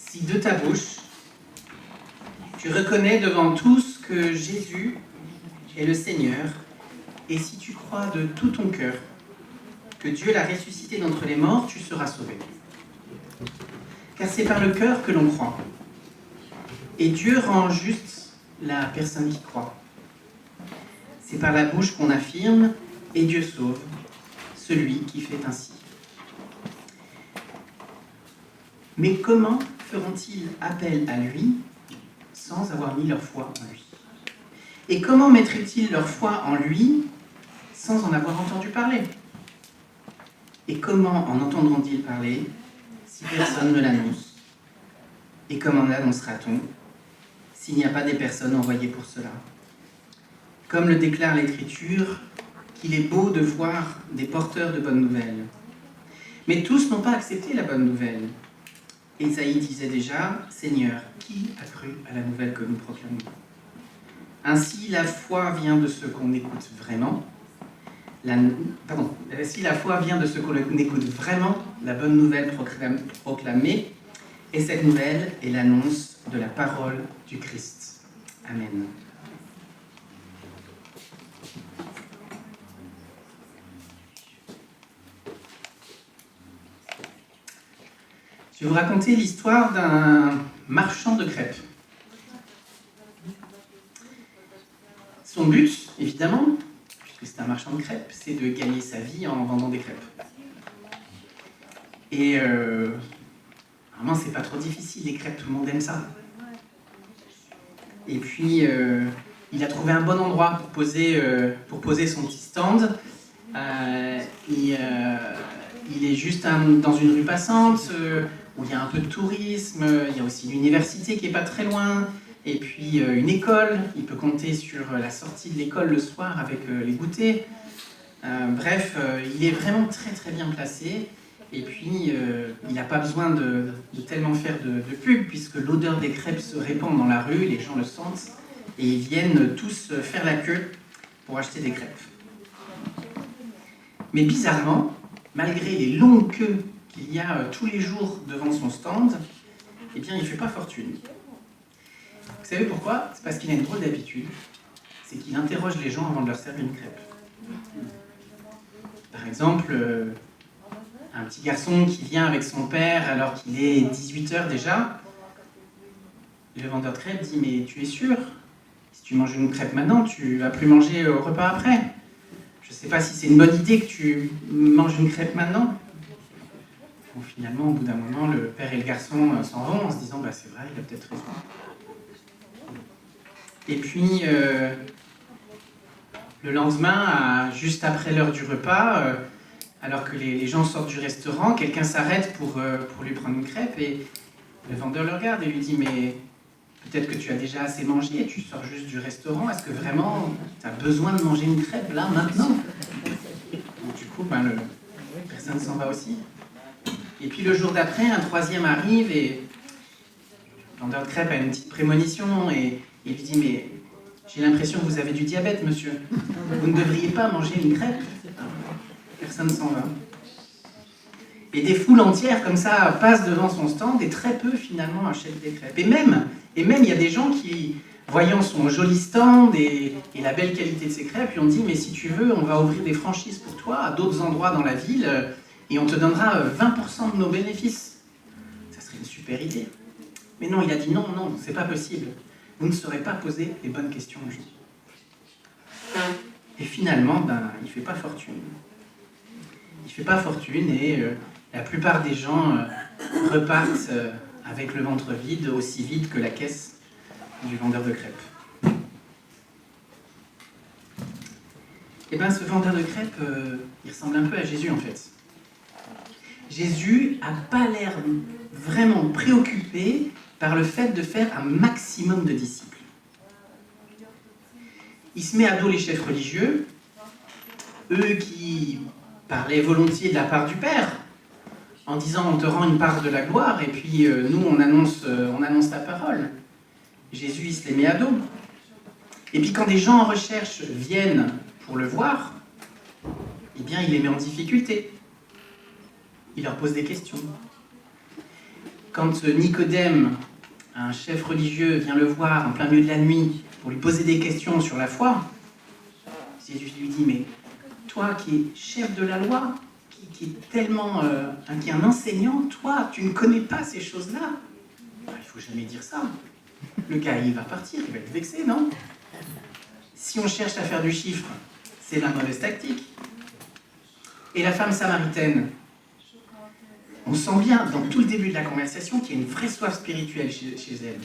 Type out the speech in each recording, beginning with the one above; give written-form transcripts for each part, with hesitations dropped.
Si de ta bouche, tu reconnais devant tous que Jésus est le Seigneur, et si tu crois de tout ton cœur que Dieu l'a ressuscité d'entre les morts, tu seras sauvé. Car c'est par le cœur que l'on croit. Et Dieu rend juste la personne qui croit. C'est par la bouche qu'on affirme, et Dieu sauve celui qui fait ainsi. Mais comment feront-ils appel à lui sans avoir mis leur foi en lui? Et comment mettraient-ils leur foi en lui sans en avoir entendu parler? Et comment en entendront-ils parler si personne ne l'annonce? Et comment l'annoncera-t-on s'il n'y a pas des personnes envoyées pour cela? Comme le déclare l'Écriture, qu'il est beau de voir des porteurs de bonnes nouvelles. Mais tous n'ont pas accepté la bonne nouvelle. Ésaïe disait déjà, « Seigneur, qui a cru à la nouvelle que nous proclamons ?» Ainsi, la foi vient de ce qu'on écoute vraiment. Si la foi vient de ce qu'on écoute vraiment, la bonne nouvelle proclamée, et cette nouvelle est l'annonce de la parole du Christ. Amen. Je vais vous raconter l'histoire d'un marchand de crêpes. Son but, évidemment, puisque c'est un marchand de crêpes, c'est de gagner sa vie en vendant des crêpes. Et vraiment, c'est pas trop difficile, les crêpes, tout le monde aime ça. Et puis, il a trouvé un bon endroit pour poser son petit stand. Il est juste dans une rue passante, où il y a un peu de tourisme, il y a aussi l'université qui n'est pas très loin, et puis une école, il peut compter sur la sortie de l'école le soir avec les goûters. Bref, il est vraiment très très bien placé, et puis il n'a pas besoin de tellement faire de pub, puisque l'odeur des crêpes se répand dans la rue, les gens le sentent, et ils viennent tous faire la queue pour acheter des crêpes. Mais bizarrement, malgré les longues queues qu'il y a tous les jours devant son stand, eh bien, il ne fait pas fortune. Vous savez pourquoi? C'est parce qu'il a une drôle d'habitude, c'est qu'il interroge les gens avant de leur servir une crêpe. Par exemple, un petit garçon qui vient avec son père alors qu'il est 18h déjà, le vendeur de crêpes dit « Mais tu es sûr? Si tu manges une crêpe maintenant, tu ne vas plus manger au repas après. Je ne sais pas si c'est une bonne idée que tu manges une crêpe maintenant. » Bon, finalement, au bout d'un moment, le père et le garçon s'en vont en se disant bah, « C'est vrai, il a peut-être raison. » Et puis, le lendemain, juste après l'heure du repas, alors que les gens sortent du restaurant, quelqu'un s'arrête pour lui prendre une crêpe et le vendeur le regarde et lui dit « Mais peut-être que tu as déjà assez mangé et tu sors juste du restaurant. Est-ce que vraiment tu as besoin de manger une crêpe là, maintenant ?» Donc, du coup, la personne s'en va aussi. Et puis le jour d'après, un troisième arrive et le vendeur de crêpes a une petite prémonition et il lui dit « Mais j'ai l'impression que vous avez du diabète, monsieur. Vous ne devriez pas manger une crêpe. » Personne s'en va. Et des foules entières comme ça passent devant son stand et très peu finalement achètent des crêpes. Et même il y a des gens qui, voyant son joli stand et la belle qualité de ses crêpes, lui ont dit « Mais si tu veux, on va ouvrir des franchises pour toi à d'autres endroits dans la ville et on te donnera 20% de nos bénéfices. » Ça serait une super idée. Mais non, il a dit « Non, c'est pas possible. Vous ne saurez pas poser les bonnes questions aux gens. » Et finalement, il ne fait pas fortune. Il ne fait pas fortune et la plupart des gens repartent avec le ventre vide, aussi vide que la caisse du vendeur de crêpes. Et bien ce vendeur de crêpes, il ressemble un peu à Jésus en fait. Jésus n'a pas l'air vraiment préoccupé par le fait de faire un maximum de disciples. Il se met à dos les chefs religieux, eux qui parlaient volontiers de la part du Père, en disant on te rend une part de la gloire, et puis nous on annonce ta parole. Jésus il se les met à dos. Et puis quand des gens en recherche viennent pour le voir, eh bien il les met en difficulté. Il leur pose des questions. Quand Nicodème, un chef religieux, vient le voir en plein milieu de la nuit pour lui poser des questions sur la foi, Jésus lui dit, mais toi qui es chef de la loi, qui est tellement, qui est un enseignant, toi, tu ne connais pas ces choses-là. Il ne faut jamais dire ça. Le gars, il va partir, il va être vexé, non? Si on cherche à faire du chiffre, c'est la mauvaise tactique. Et la femme samaritaine, on sent bien, dans tout le début de la conversation, qu'il y a une vraie soif spirituelle chez elle.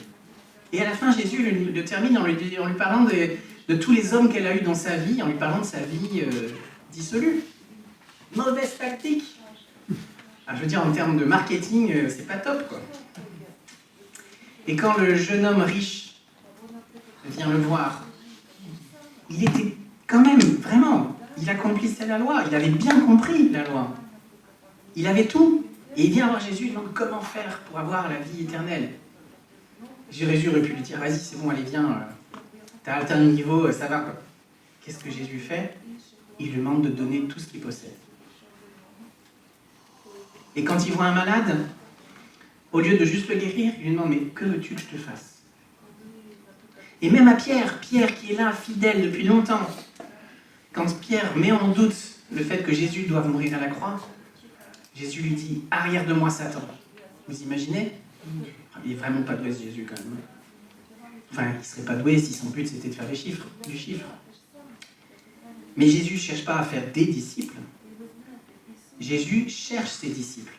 Et à la fin, Jésus le termine en lui parlant de tous les hommes qu'elle a eus dans sa vie, en lui parlant de sa vie dissolue. Mauvaise tactique. Je veux dire, en termes de marketing, c'est pas top, quoi. Et quand le jeune homme riche vient le voir, il était quand même, vraiment, il accomplissait la loi, il avait bien compris la loi. Il avait tout. Et il vient voir Jésus, il demande comment faire pour avoir la vie éternelle. Jésus aurait pu lui dire, vas-y, c'est bon, allez, viens, t'as atteint le niveau, ça va, quoi. Qu'est-ce que Jésus fait? Il lui demande de donner tout ce qu'il possède. Et quand il voit un malade, au lieu de juste le guérir, il lui demande, mais que veux-tu que je te fasse? Et même à Pierre qui est là, fidèle depuis longtemps, quand Pierre met en doute le fait que Jésus doit mourir à la croix, Jésus lui dit, arrière de moi Satan. Vous imaginez? Il n'est vraiment pas doué ce Jésus quand même. Enfin, il ne serait pas doué si son but c'était de faire du chiffre. Mais Jésus ne cherche pas à faire des disciples. Jésus cherche ses disciples.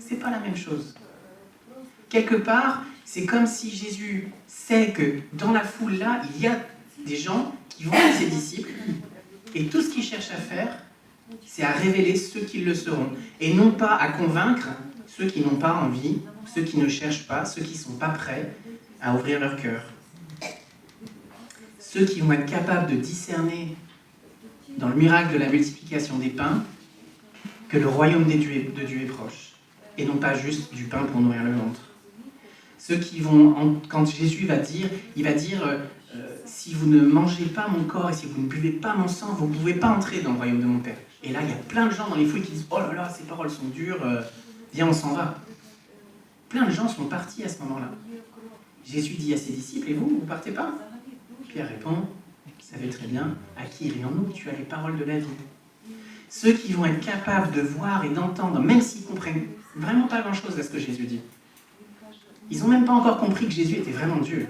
Ce n'est pas la même chose. Quelque part, c'est comme si Jésus sait que dans la foule là, il y a des gens qui vont être ses disciples, et tout ce qu'il cherche à faire, c'est à révéler ceux qui le seront, et non pas à convaincre ceux qui n'ont pas envie, ceux qui ne cherchent pas, ceux qui ne sont pas prêts à ouvrir leur cœur. Ceux qui vont être capables de discerner dans le miracle de la multiplication des pains que le royaume de Dieu est proche, et non pas juste du pain pour nourrir le ventre. Ceux qui vont, quand Jésus va dire, il va dire si vous ne mangez pas mon corps et si vous ne buvez pas mon sang, vous ne pouvez pas entrer dans le royaume de mon Père. Et là, il y a plein de gens dans les fouilles qui disent oh là là, ces paroles sont dures, viens, on s'en va. Plein de gens sont partis à ce moment-là. Jésus dit à ses disciples, et vous ne partez pas? Pierre répond, vous savez très bien, à qui irions-nous? Tu as les paroles de la vie. Ceux qui vont être capables de voir et d'entendre, même s'ils ne comprennent vraiment pas grand-chose à ce que Jésus dit. Ils n'ont même pas encore compris que Jésus était vraiment Dieu.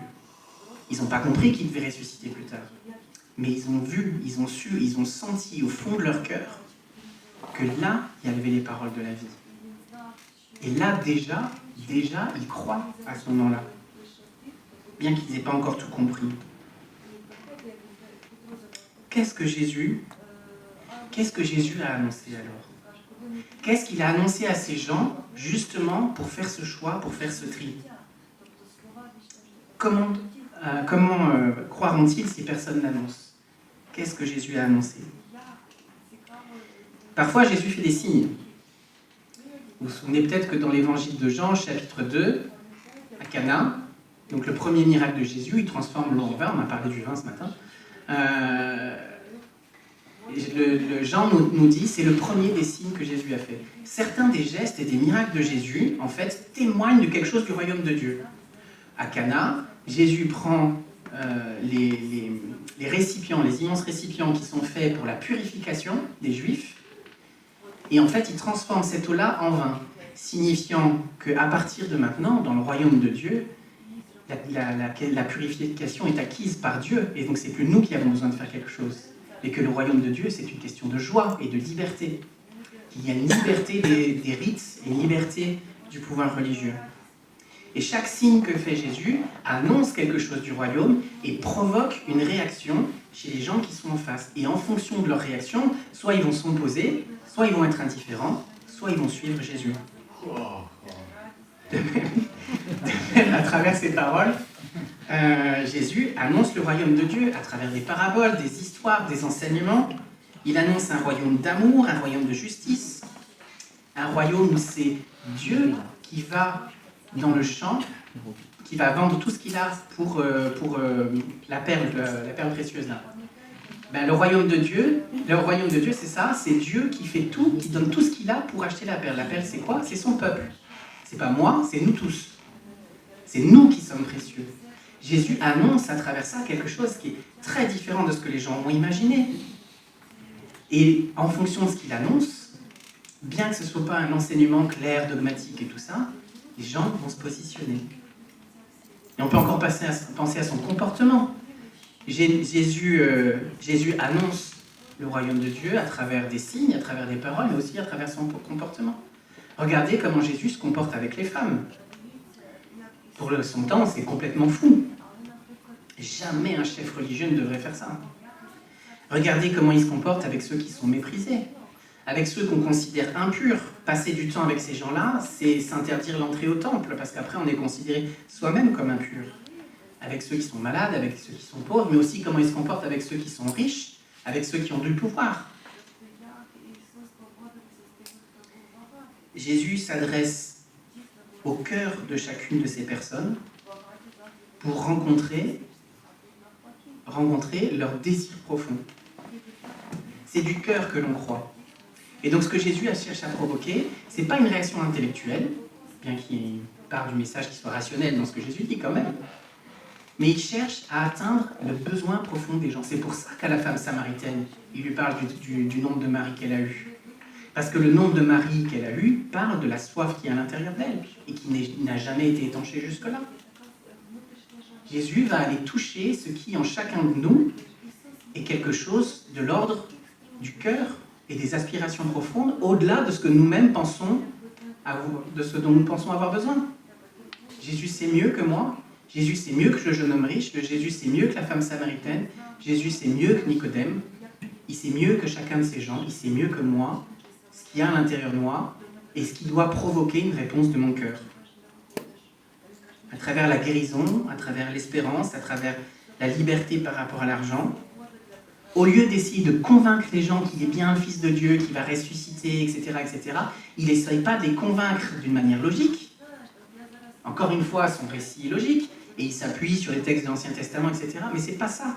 Ils n'ont pas compris qu'il devait ressusciter plus tard. Mais ils ont vu, ils ont su, ils ont senti au fond de leur cœur que là, il y avait les paroles de la vie. Et là, déjà, ils croient à ce moment-là. Bien qu'ils n'aient pas encore tout compris. Qu'est-ce que Jésus a annoncé alors? Qu'est-ce qu'il a annoncé à ces gens, justement, pour faire ce choix, pour faire ce tri? Comment croiront-ils si personne n'annonce? Qu'est-ce que Jésus a annoncé? Parfois, Jésus fait des signes. Vous vous souvenez peut-être que dans l'évangile de Jean, chapitre 2, à Cana, donc le premier miracle de Jésus, il transforme l'eau en vin, on a parlé du vin ce matin, Jean nous dit, c'est le premier des signes que Jésus a fait. Certains des gestes et des miracles de Jésus, en fait, témoignent de quelque chose du royaume de Dieu. À Cana, Jésus prend les récipients, les immenses récipients qui sont faits pour la purification des Juifs, et en fait, il transforme cette eau-là en vin, signifiant qu'à partir de maintenant, dans le royaume de Dieu, la purification est acquise par Dieu, et donc c'est plus nous qui avons besoin de faire quelque chose. Et que le royaume de Dieu, c'est une question de joie et de liberté. Il y a une liberté des rites et une liberté du pouvoir religieux. Et chaque signe que fait Jésus annonce quelque chose du royaume et provoque une réaction chez les gens qui sont en face. Et en fonction de leur réaction, soit ils vont s'opposer, soit ils vont être indifférents, soit ils vont suivre Jésus. De même, à travers ces paroles, Jésus annonce le royaume de Dieu à travers des paraboles, des histoires, des enseignements. Il annonce un royaume d'amour, un royaume de justice, un royaume où c'est Dieu qui va dans le champ, qui va vendre tout ce qu'il a pour la perle précieuse là. Le royaume de Dieu, c'est ça, c'est Dieu qui fait tout, qui donne tout ce qu'il a pour acheter la perle. La perle, c'est quoi? C'est son peuple. C'est pas moi, c'est nous tous. C'est nous qui sommes précieux. Jésus annonce à travers ça quelque chose qui est très différent de ce que les gens ont imaginé. Et en fonction de ce qu'il annonce, bien que ce ne soit pas un enseignement clair, dogmatique et tout ça, les gens vont se positionner. Et on peut encore penser à son comportement. Jésus annonce le royaume de Dieu à travers des signes, à travers des paroles, mais aussi à travers son comportement. Regardez comment Jésus se comporte avec les femmes. Pour son temps, c'est complètement fou. Jamais un chef religieux ne devrait faire ça. Regardez comment il se comporte avec ceux qui sont méprisés, avec ceux qu'on considère impurs. Passer du temps avec ces gens-là, c'est s'interdire l'entrée au temple, parce qu'après on est considéré soi-même comme impur. Avec ceux qui sont malades, avec ceux qui sont pauvres, mais aussi comment il se comporte avec ceux qui sont riches, avec ceux qui ont du pouvoir. Jésus s'adresse au cœur de chacune de ces personnes pour rencontrer leur désir profond. C'est du cœur que l'on croit. Et donc ce que Jésus cherche à provoquer, c'est pas une réaction intellectuelle, bien qu'il part du message qui soit rationnel dans ce que Jésus dit quand même, mais il cherche à atteindre le besoin profond des gens. C'est pour ça qu'à la femme samaritaine, il lui parle du nombre de maris qu'elle a eu. Parce que le nombre de maris qu'elle a eu parle de la soif qui est à l'intérieur d'elle et qui n'a jamais été étanchée jusque-là. Jésus va aller toucher ce qui, en chacun de nous, est quelque chose de l'ordre du cœur et des aspirations profondes, au-delà de ce que nous-mêmes pensons, de ce dont nous pensons avoir besoin. Jésus sait mieux que moi, Jésus sait mieux que le jeune homme riche, Jésus sait mieux que la femme samaritaine, Jésus sait mieux que Nicodème, il sait mieux que chacun de ces gens, il sait mieux que moi, ce qu'il y a à l'intérieur de moi, et ce qui doit provoquer une réponse de mon cœur. À travers la guérison, à travers l'espérance, à travers la liberté par rapport à l'argent, au lieu d'essayer de convaincre les gens qu'il est bien le Fils de Dieu, qu'il va ressusciter, etc., il n'essaye pas de les convaincre d'une manière logique. Encore une fois, son récit est logique, et il s'appuie sur les textes de l'Ancien Testament, etc. Mais c'est pas ça.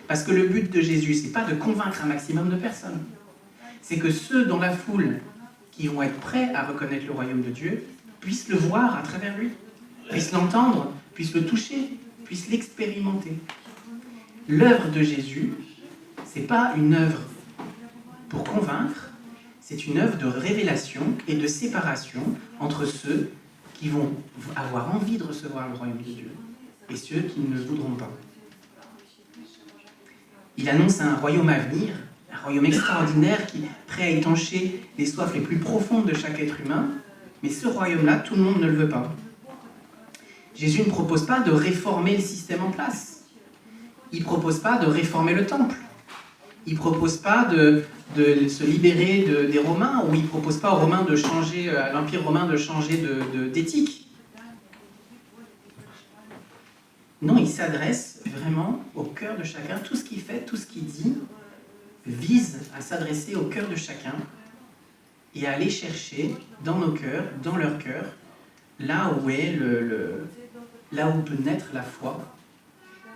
Parce que le but de Jésus, c'est pas de convaincre un maximum de personnes. C'est que ceux dans la foule qui vont être prêts à reconnaître le royaume de Dieu puissent le voir à travers lui, puissent l'entendre, puissent le toucher, puissent l'expérimenter. L'œuvre de Jésus, c'est pas une œuvre pour convaincre, c'est une œuvre de révélation et de séparation entre ceux qui vont avoir envie de recevoir le royaume de Dieu et ceux qui ne le voudront pas. Il annonce un royaume à venir, un royaume extraordinaire qui est prêt à étancher les soifs les plus profondes de chaque être humain, mais ce royaume-là, tout le monde ne le veut pas. Jésus ne propose pas de réformer le système en place. Il ne propose pas de réformer le temple. Il ne propose pas de se libérer des Romains, ou il ne propose pas aux Romains de changer, à l'Empire romain de changer d'éthique. Non, il s'adresse vraiment au cœur de chacun. Tout ce qu'il fait, tout ce qu'il dit, vise à s'adresser au cœur de chacun et à aller chercher dans nos cœurs, dans leur cœur, là où est là où peut naître la foi,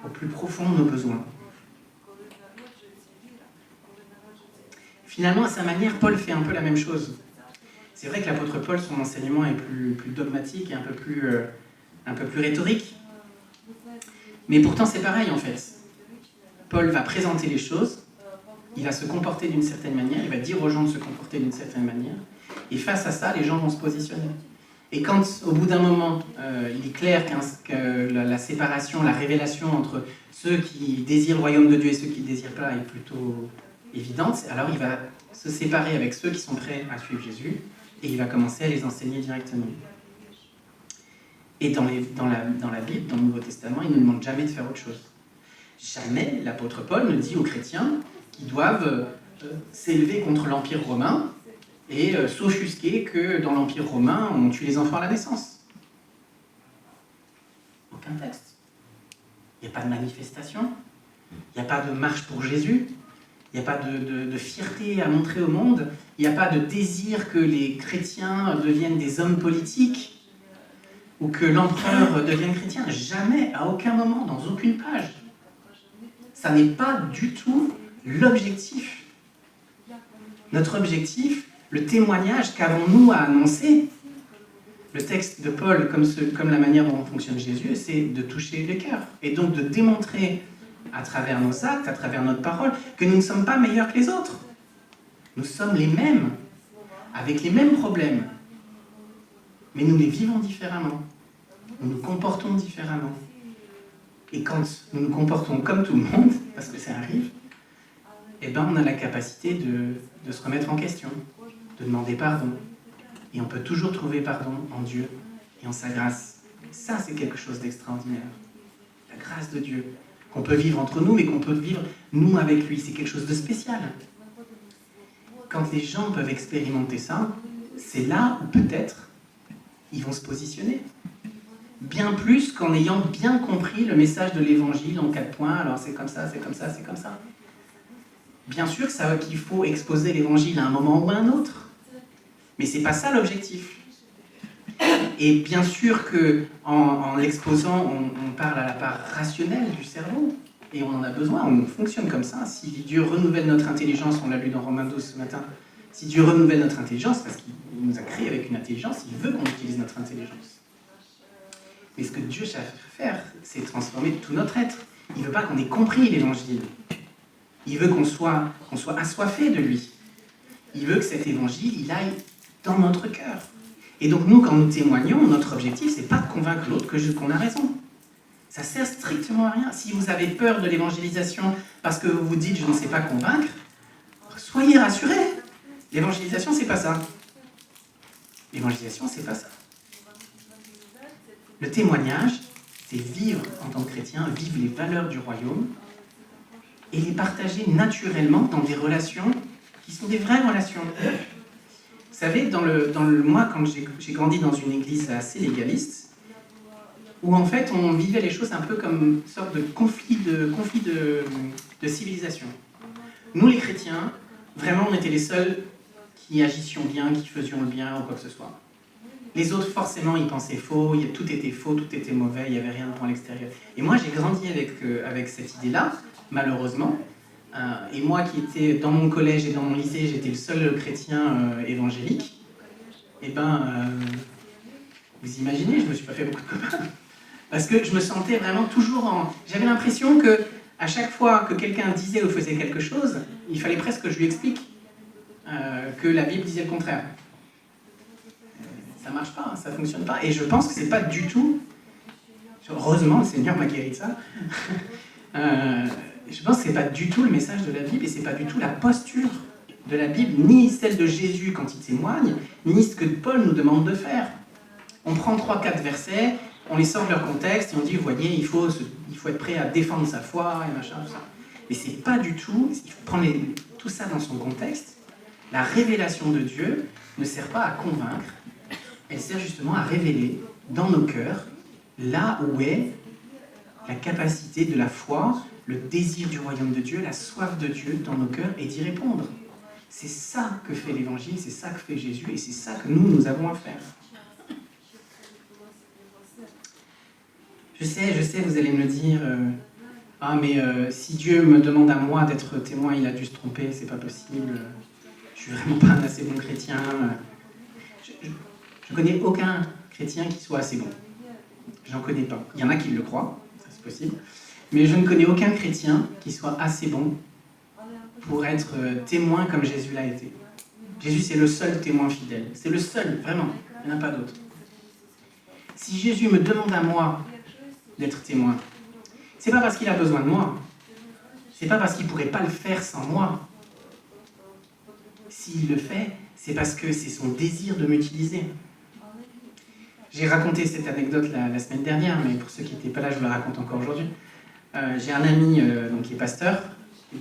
au plus profond de nos besoins. Finalement, à sa manière, Paul fait un peu la même chose. C'est vrai que l'apôtre Paul, son enseignement est plus dogmatique et un peu plus rhétorique. Mais pourtant, c'est pareil en fait. Paul va présenter les choses, il va se comporter d'une certaine manière, il va dire aux gens de se comporter d'une certaine manière, et face à ça, les gens vont se positionner. Et quand, au bout d'un moment, il est clair que la séparation, la révélation entre ceux qui désirent le royaume de Dieu et ceux qui ne le désirent pas est plutôt évidente, alors il va se séparer avec ceux qui sont prêts à suivre Jésus, et il va commencer à les enseigner directement. Et dans la Bible, dans le Nouveau Testament, il ne nous demande jamais de faire autre chose. Jamais l'apôtre Paul ne dit aux chrétiens qu'ils doivent s'élever contre l'Empire romain et s'offusquer que dans l'Empire romain, on tue les enfants à la naissance. Aucun texte. Il n'y a pas de manifestation, il n'y a pas de marche pour Jésus, il n'y a pas de fierté à montrer au monde, il n'y a pas de désir que les chrétiens deviennent des hommes politiques ou que l'empereur devienne chrétien. Jamais, à aucun moment, dans aucune page. Ça n'est pas du tout l'objectif. Notre objectif, le témoignage qu'avons-nous à annoncer, Le texte de Paul, comme la manière dont fonctionne Jésus, c'est de toucher les cœurs. Et donc de démontrer à travers nos actes, à travers notre parole, que nous ne sommes pas meilleurs que les autres. Nous sommes les mêmes, avec les mêmes problèmes. Mais nous les vivons différemment. Nous nous comportons différemment. Et quand nous nous comportons comme tout le monde, parce que ça arrive, eh ben on a la capacité de se remettre en question, de demander pardon. Et on peut toujours trouver pardon en Dieu et en sa grâce. Ça, c'est quelque chose d'extraordinaire. La grâce de Dieu, qu'on peut vivre entre nous, mais qu'on peut vivre nous avec lui. C'est quelque chose de spécial. Quand les gens peuvent expérimenter ça, c'est là où peut-être ils vont se positionner. Bien plus qu'en ayant bien compris le message de l'Évangile en 4 points. Alors c'est comme ça, c'est comme ça, c'est comme ça. Bien sûr qu'il faut exposer l'Évangile à un moment ou à un autre. Mais c'est pas ça l'objectif. Et bien sûr qu'en l'exposant, on parle à la part rationnelle du cerveau. Et on en a besoin, on fonctionne comme ça. Si Dieu renouvelle notre intelligence, on l'a lu dans Romains 12 ce matin, si Dieu renouvelle notre intelligence, parce qu'il nous a créés avec une intelligence, il veut qu'on utilise notre intelligence. Mais ce que Dieu cherche à faire, c'est transformer tout notre être. Il ne veut pas qu'on ait compris l'Évangile. Il veut qu'on soit assoiffé de lui. Il veut que cet Évangile, il aille dans notre cœur. Et donc nous, quand nous témoignons, notre objectif, c'est pas de convaincre l'autre qu'on a raison. Ça sert strictement à rien. Si vous avez peur de l'évangélisation parce que vous vous dites « je ne sais pas convaincre », soyez rassurés. L'évangélisation, c'est pas ça. L'évangélisation, c'est pas ça. Le témoignage, c'est vivre en tant que chrétien, vivre les valeurs du royaume et les partager naturellement dans des relations qui sont des vraies relations. Vous savez, moi, quand j'ai grandi dans une église assez légaliste, où en fait on vivait les choses un peu comme une sorte de conflit de civilisation. Nous les chrétiens, vraiment on était les seuls qui agissions bien, qui faisions le bien ou quoi que ce soit. Les autres forcément ils pensaient faux, tout était faux, tout était mauvais, il n'y avait rien de bon à l'extérieur. Et moi j'ai grandi avec cette idée-là, malheureusement. Et moi qui étais dans mon collège et dans mon lycée, j'étais le seul chrétien évangélique. Et vous imaginez, je ne me suis pas fait beaucoup de copains. Parce que je me sentais vraiment toujours J'avais l'impression que à chaque fois que quelqu'un disait ou faisait quelque chose, il fallait presque que je lui explique que la Bible disait le contraire. Ça marche pas, ça fonctionne pas. Et je pense que c'est pas du tout... Heureusement, le Seigneur m'a guéri de ça. Je pense que c'est pas du tout le message de la Bible et c'est pas du tout la posture de la Bible, ni celle de Jésus quand il témoigne, ni ce que Paul nous demande de faire. On prend 3-4 versets, on les sort de leur contexte et on dit, vous voyez, il faut être prêt à défendre sa foi et machin, tout ça. Mais c'est pas du tout, il faut prendre tout ça dans son contexte. La révélation de Dieu ne sert pas à convaincre, elle sert justement à révéler dans nos cœurs là où est la capacité de la foi, le désir du royaume de Dieu, la soif de Dieu dans nos cœurs et d'y répondre. C'est ça que fait l'Évangile, c'est ça que fait Jésus et c'est ça que nous avons à faire. Je sais, vous allez me dire si Dieu me demande à moi d'être témoin, il a dû se tromper, c'est pas possible, je suis vraiment pas un assez bon chrétien. Je connais aucun chrétien qui soit assez bon. J'en connais pas. Il y en a qui le croient, ça c'est possible, mais je ne connais aucun chrétien qui soit assez bon pour être témoin comme Jésus l'a été. Jésus, c'est le seul témoin fidèle. C'est le seul, vraiment. Il n'y en a pas d'autre. Si Jésus me demande à moi d'être témoin, c'est pas parce qu'il a besoin de moi. C'est pas parce qu'il pourrait pas le faire sans moi. S'il le fait, c'est parce que c'est son désir de m'utiliser. J'ai raconté cette anecdote la semaine dernière, mais pour ceux qui n'étaient pas là, je vous la raconte encore aujourd'hui. J'ai un ami qui est pasteur,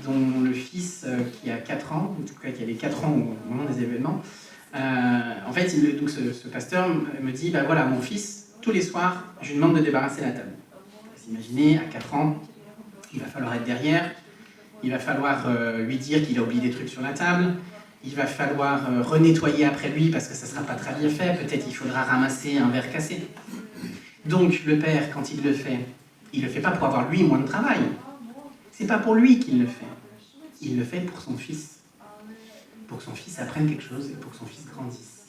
dont le fils qui a 4 ans, en tout cas qui avait 4 ans au moment des événements, en fait, ce pasteur me dit, voilà, mon fils, tous les soirs, je lui demande de débarrasser la table. Vous imaginez, à 4 ans, il va falloir être derrière, il va falloir lui dire qu'il a oublié des trucs sur la table, il va falloir renettoyer après lui parce que ça ne sera pas très bien fait, peut-être il faudra ramasser un verre cassé. Donc le père, quand il le fait pas pour avoir lui moins de travail. C'est pas pour lui qu'il le fait. Il le fait pour son fils. Pour que son fils apprenne quelque chose et pour que son fils grandisse.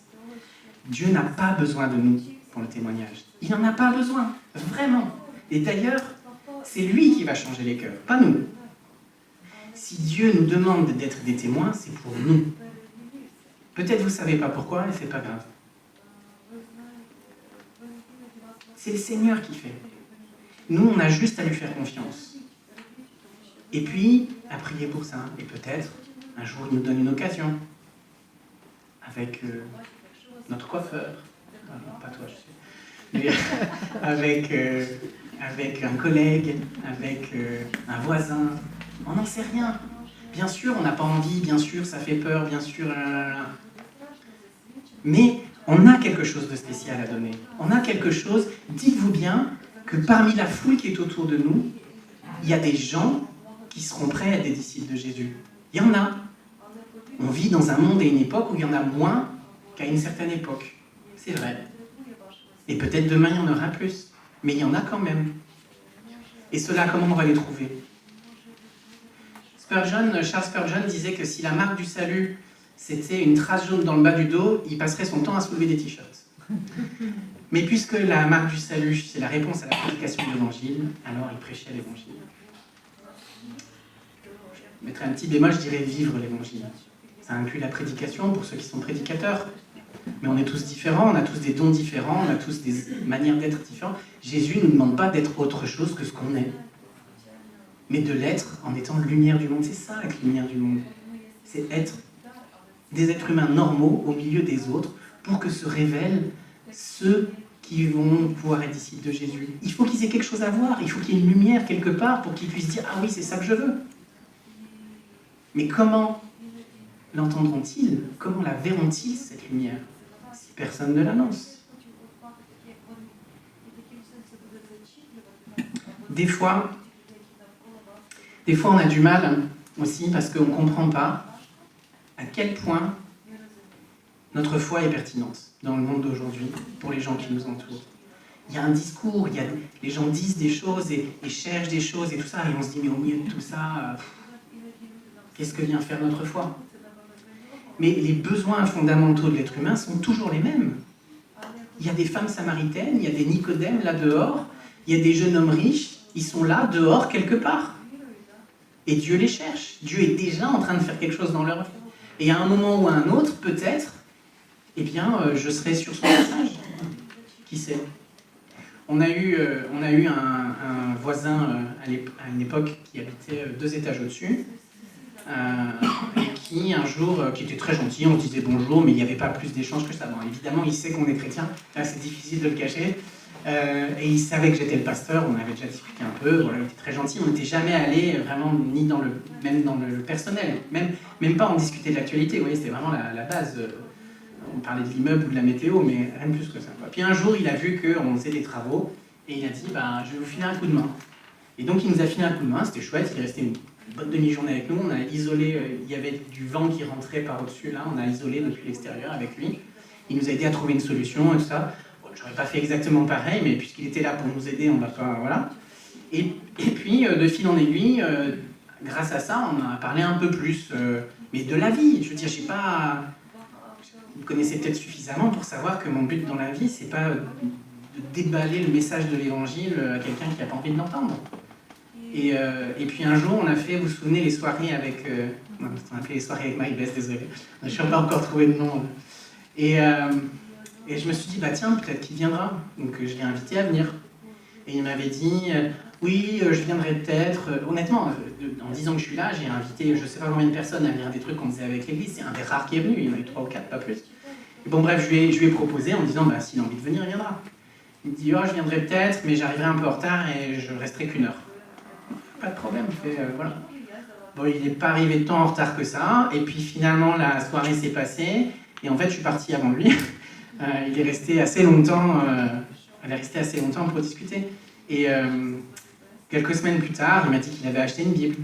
Dieu n'a pas besoin de nous. pour le témoignage. Il n'en a pas besoin, vraiment. Et d'ailleurs, c'est lui qui va changer les cœurs, pas nous. Si Dieu nous demande d'être des témoins, c'est pour nous. Peut-être vous ne savez pas pourquoi, et c'est pas grave. C'est le Seigneur qui fait. Nous, on a juste à lui faire confiance. Et puis, à prier pour ça. Et peut-être, un jour, il nous donne une occasion. Avec notre coiffeur. Non, pas toi, je sais. Mais, avec un collègue, avec un voisin. On n'en sait rien. Bien sûr, on n'a pas envie, bien sûr, ça fait peur, bien sûr. Mais on a quelque chose de spécial à donner. On a quelque chose, dites-vous bien, que parmi la foule qui est autour de nous, il y a des gens qui seront prêts à être des disciples de Jésus. Il y en a. On vit dans un monde et une époque où il y en a moins qu'à une certaine époque. C'est vrai. Et peut-être demain, il y en aura plus. Mais il y en a quand même. Et ceux-là, comment on va les trouver ? Charles Spurgeon disait que si la marque du salut, c'était une trace jaune dans le bas du dos, il passerait son temps à soulever des t-shirts. Mais puisque la marque du salut, c'est la réponse à la prédication de l'Évangile, alors il prêchait l'Évangile. Je mettrais un petit bémol, je dirais vivre l'Évangile. Ça inclut la prédication pour ceux qui sont prédicateurs. Mais on est tous différents, on a tous des dons différents, on a tous des manières d'être différentes. Jésus ne nous demande pas d'être autre chose que ce qu'on est, mais de l'être en étant lumière du monde. C'est ça, être lumière du monde. C'est être des êtres humains normaux au milieu des autres pour que se révèlent ceux qui vont pouvoir être disciples de Jésus. Il faut qu'ils aient quelque chose à voir, il faut qu'il y ait une lumière quelque part pour qu'ils puissent dire « Ah oui, c'est ça que je veux ». Mais comment l'entendront-ils? Comment la verront-ils, cette lumière, si personne ne l'annonce? Des fois, on a du mal aussi parce qu'on ne comprend pas à quel point notre foi est pertinente dans le monde d'aujourd'hui pour les gens qui nous entourent. Il y a un discours, les gens disent des choses et cherchent des choses et tout ça, et on se dit mais au milieu de tout ça, qu'est-ce que vient faire notre foi? Mais les besoins fondamentaux de l'être humain sont toujours les mêmes. Il y a des femmes samaritaines, il y a des Nicodèmes là dehors, il y a des jeunes hommes riches, ils sont là dehors quelque part. Et Dieu les cherche. Dieu est déjà en train de faire quelque chose dans leur vie. Et à un moment ou à un autre, peut-être, eh bien, je serai sur son passage. Qui sait? On a eu un voisin à une époque qui habitait 2 étages au-dessus, et qui, un jour, qui était très gentil, on se disait bonjour, mais il n'y avait pas plus d'échanges que ça. Bon, évidemment, il sait qu'on est chrétien, là c'est difficile de le cacher. Et il savait que j'étais le pasteur, on avait déjà discuté un peu, voilà, il était très gentil, on n'était jamais allé vraiment ni même dans le personnel, même pas en discuter de l'actualité, vous voyez, c'était vraiment la base. On parlait de l'immeuble ou de la météo, mais rien de plus que ça. Puis un jour, il a vu qu'on faisait des travaux, et il a dit, je vais vous filer un coup de main. Et donc il nous a filé un coup de main, c'était chouette, il est resté une bonne demi-journée avec nous, on a isolé, il y avait du vent qui rentrait par au-dessus, là, on a isolé depuis l'extérieur avec lui, il nous a aidé à trouver une solution et tout ça. J'aurais pas fait exactement pareil, mais puisqu'il était là pour nous aider, on va pas... Voilà. Et puis, de fil en aiguille, grâce à ça, on a parlé un peu plus, mais de la vie. Je veux dire, je sais pas... Vous me connaissez peut-être suffisamment pour savoir que mon but dans la vie, c'est pas de déballer le message de l'Évangile à quelqu'un qui n'a pas envie de l'entendre. Et puis un jour, on a fait, vous vous souvenez, les soirées avec... on a fait les soirées avec Marie-Bess, désolé. Je n'ai pas encore trouvé de nom. Et je me suis dit, tiens, peut-être qu'il viendra. Donc je l'ai invité à venir. Et il m'avait dit, oui, je viendrai peut-être. Honnêtement, en disant que je suis là, j'ai invité je ne sais pas combien de personnes à venir à des trucs qu'on faisait avec l'église. C'est un des rares qui est venu, il y en a eu 3 ou 4, pas plus. Et bon, bref, je lui ai proposé en me disant, s'il a envie de venir, il viendra. Il me dit, je viendrai peut-être, mais j'arriverai un peu en retard et je resterai qu'1 heure. Pas de problème, voilà. Bon, il n'est pas arrivé tant en retard que ça. Et puis finalement, la soirée s'est passée. Et en fait, je suis parti avant lui. Il est resté assez longtemps, elle est restée assez longtemps pour discuter. Et quelques semaines plus tard, il m'a dit qu'il avait acheté une Bible.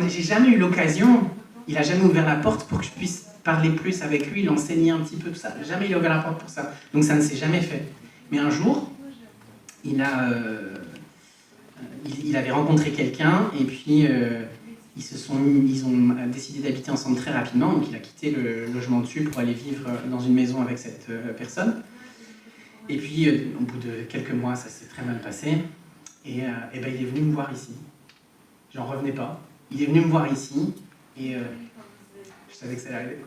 J'ai jamais eu l'occasion, il n'a jamais ouvert la porte pour que je puisse parler plus avec lui, l'enseigner un petit peu, tout ça. Jamais il a ouvert la porte pour ça. Donc ça ne s'est jamais fait. Mais un jour, il avait rencontré quelqu'un, et puis ils ont décidé d'habiter ensemble très rapidement, donc il a quitté le logement dessus pour aller vivre dans une maison avec cette personne. Et puis, au bout de quelques mois, ça s'est très mal passé. Et ben, il est venu me voir ici. J'en revenais pas. Il est venu me voir ici. Et je savais que ça allait arriver.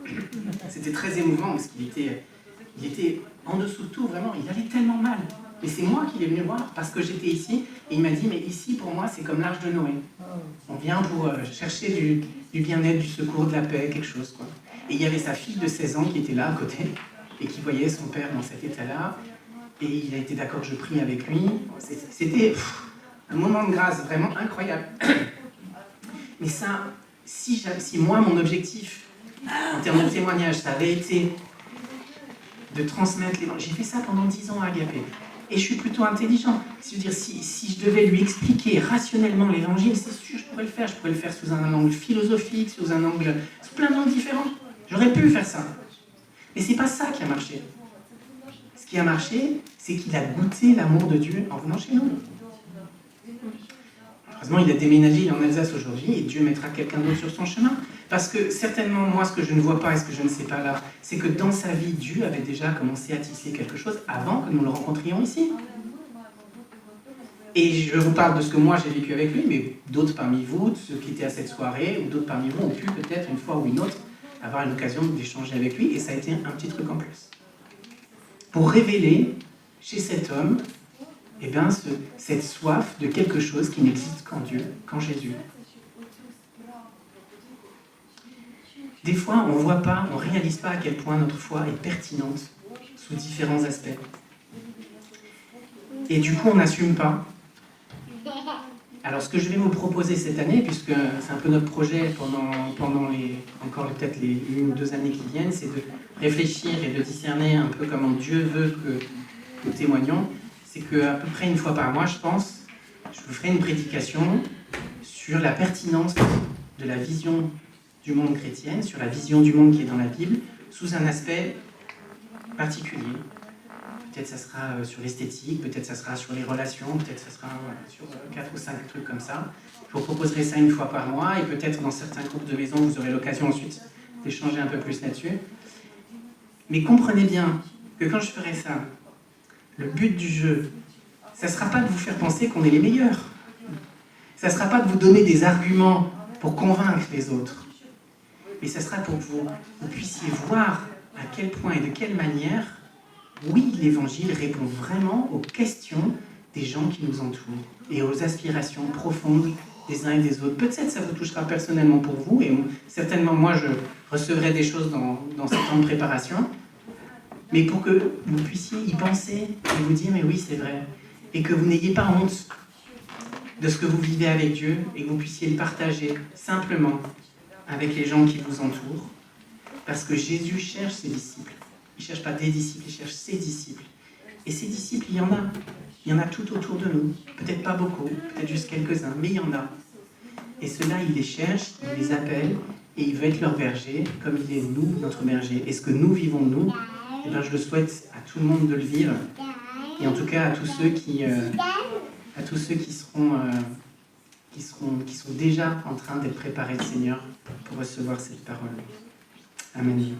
C'était très émouvant parce qu'il était en dessous de tout, vraiment. Il allait tellement mal. Mais c'est moi qui l'ai venu voir parce que j'étais ici. Et il m'a dit, mais ici, pour moi, c'est comme l'arche de Noé. On vient pour chercher du bien-être, du secours, de la paix, quelque chose, quoi. Et il y avait sa fille de 16 ans qui était là à côté et qui voyait son père dans cet état-là. Et il a été d'accord que je prie avec lui. C'était un moment de grâce vraiment incroyable. Mais ça, si moi, mon objectif, en termes de témoignage, ça avait été de transmettre l'évangile. J'ai fait ça pendant 10 ans à Agapé. Et je suis plutôt intelligent. C'est-à-dire, si je devais lui expliquer rationnellement l'évangile, c'est sûr, je pourrais le faire. Je pourrais le faire sous un angle philosophique, sous plein d'angles différents. J'aurais pu faire ça. Mais c'est pas ça qui a marché. Ce qui a marché, c'est qu'il a goûté l'amour de Dieu en venant chez nous. Heureusement, il a déménagé, il est en Alsace aujourd'hui, et Dieu mettra quelqu'un d'autre sur son chemin. Parce que certainement, moi, ce que je ne vois pas et ce que je ne sais pas là, c'est que dans sa vie, Dieu avait déjà commencé à tisser quelque chose avant que nous le rencontrions ici. Et je vous parle de ce que moi j'ai vécu avec lui, mais d'autres parmi vous, ceux qui étaient à cette soirée, ou d'autres parmi vous ont pu peut-être une fois ou une autre avoir l'occasion d'échanger avec lui, et ça a été un petit truc en plus. Pour révéler chez cet homme, eh bien, cette soif de quelque chose qui n'existe qu'en Dieu, qu'en Jésus. Des fois, on ne voit pas, on ne réalise pas à quel point notre foi est pertinente sous différents aspects. Et du coup, on n'assume pas. Alors, ce que je vais vous proposer cette année, puisque c'est un peu notre projet pendant encore peut-être les 1 ou 2 années qui viennent, c'est de réfléchir et de discerner un peu comment Dieu veut que nous témoignons. C'est qu'à peu près une fois par mois, je pense, je vous ferai une prédication sur la pertinence de la vision du monde chrétienne, sur la vision du monde qui est dans la Bible, sous un aspect particulier. Peut-être ça sera sur l'esthétique, peut-être ça sera sur les relations, peut-être ça sera sur 4 ou 5 trucs comme ça. Je vous proposerai ça une fois par mois, et peut-être dans certains groupes de maison, vous aurez l'occasion ensuite d'échanger un peu plus là-dessus. Mais comprenez bien que quand je ferai ça, le but du jeu, ça ne sera pas de vous faire penser qu'on est les meilleurs. Ça ne sera pas de vous donner des arguments pour convaincre les autres. Mais ça sera pour que vous puissiez voir à quel point et de quelle manière, oui, l'Évangile répond vraiment aux questions des gens qui nous entourent et aux aspirations profondes des uns et des autres. Peut-être ça vous touchera personnellement pour vous, et certainement moi je recevrai des choses dans ce temps de préparation, mais pour que vous puissiez y penser et vous dire, mais oui, c'est vrai, et que vous n'ayez pas honte de ce que vous vivez avec Dieu, et que vous puissiez le partager simplement avec les gens qui vous entourent, parce que Jésus cherche ses disciples. Il ne cherche pas des disciples, il cherche ses disciples. Et ces disciples, il y en a. Il y en a tout autour de nous. Peut-être pas beaucoup, peut-être juste quelques-uns, mais il y en a. Et ceux-là, il les cherche, il les appelle, et il veut être leur berger, comme il est nous, notre berger. Et ce que nous vivons, nous, eh bien, je le souhaite à tout le monde de le vivre. Et en tout cas, à tous ceux qui sont déjà en train d'être préparés, Seigneur, pour recevoir cette parole. Amen.